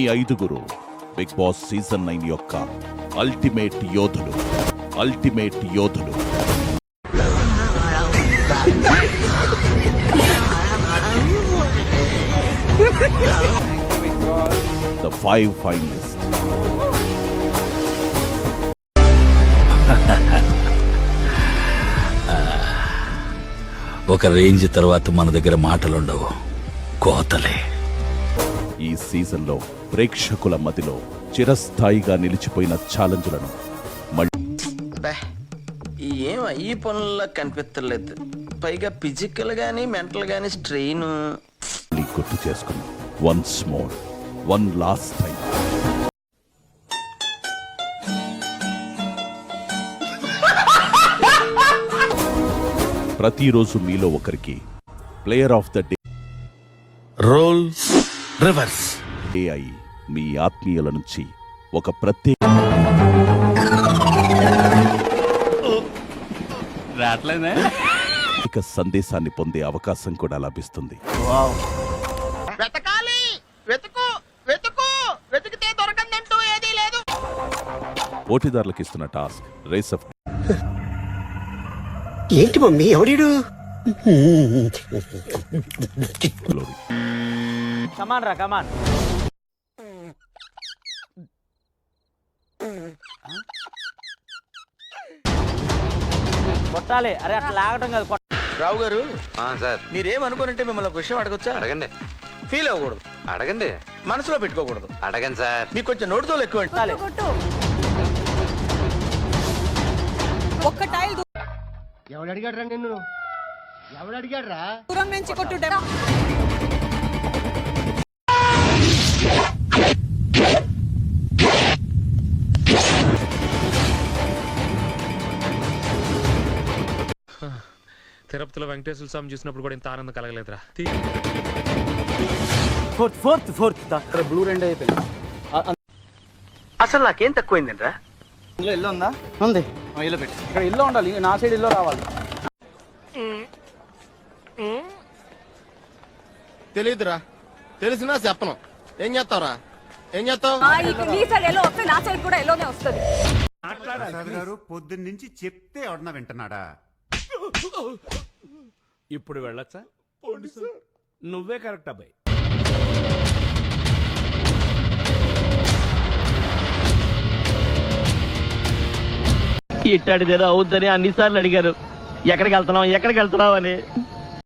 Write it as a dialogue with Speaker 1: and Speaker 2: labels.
Speaker 1: ఈ ఐదుగురు big boss season 9 యొక్క అల్టిమేట్ యోధులు. The 5 finalists.
Speaker 2: ఒక రేంజ్ తర్వాత మన దగ్గర మాటలుండవు, కోతలే.
Speaker 1: ఈ సీజన్లో ప్రేక్షకుల మదిలో చిరస్థాయిగా నిలిచిపోయిన ఛాలెంజ్లను
Speaker 3: ఏం ఈ పనుల్లో కనిపించలేదు. పైగా ఫిజికల్ గానీ మెంటల్ గానీ స్ట్రెయిన్
Speaker 1: గుర్తు చేసుకున్నాం. Once more, one last time. ప్రతిరోజు మీలో ఒకరికి player of the day
Speaker 2: role reverse
Speaker 1: అయి మీ ఆత్మీయుల నుంచి ఒక ప్రత్యేక సందేశాన్ని పొందే అవకాశం కూడా లభిస్తుంది. పోటీదారులకు ఇస్తున్న టాస్క్ రేస్ ఆఫ్.
Speaker 4: ఏంటి మమ్మీ ఎవడు?
Speaker 5: కమాన్ రా కమాన్. కొట్టాలి. అరే అట్లా లాగటం కాదు.
Speaker 3: రావు గారు
Speaker 6: సార్,
Speaker 3: మీరేమనుకోనంటే మిమ్మల్ని ఒక విషయం అడగొచ్చా?
Speaker 6: అడగండి.
Speaker 3: ఫీల్ అవ్వకూడదు,
Speaker 6: అడగండి.
Speaker 3: మనసులో పెట్టుకోకూడదు.
Speaker 6: అడగండి సార్.
Speaker 3: మీకు కొంచెం నోటితో ఎక్కువ.
Speaker 7: ఒక్క టైల్
Speaker 4: ఎవడు అడిగాడు రా నిన్ను? ఎవడు అడిగాడు రా?
Speaker 7: దూరం నుంచి కొట్టు.
Speaker 8: తిరుపతిలో వెంకటేశ్వర స్వామి చూసినప్పుడు కూడా ఇంత ఆనందం కలగలేదురా.
Speaker 5: ఫోర్త్ బ్లూ రెండు అయిపోయింది.
Speaker 3: అసలు నాకేం తక్కువైందిరా?
Speaker 5: ఇల్లు ఉందా? ఉంది. ఇల్లు పెట్టి ఇక్కడ ఇల్లు ఉండాలి. నా సైడ్ ఇల్లు రావాలి.
Speaker 4: తెలియదురా. తెలిసినా చెప్పను. ఏం చేస్తావురా? ఏం చేస్తావు?
Speaker 7: నీ సైడ్ ఎల్లో వస్తే నా సైడ్ కూడా ఎల్లోనే వస్తుంది.
Speaker 9: గారు పొద్దున్న నుంచి చెప్తే ఎవడన్నా వింటున్నాడా?
Speaker 8: ఇప్పుడు వెళ్ళొచ్చా? నువ్వే కరెక్ట్ అబ్బాయి.
Speaker 5: ఇట్టాడిదేదో అవుద్దని అన్నిసార్లు అడిగారు. ఎక్కడికి వెళ్తున్నావు అని.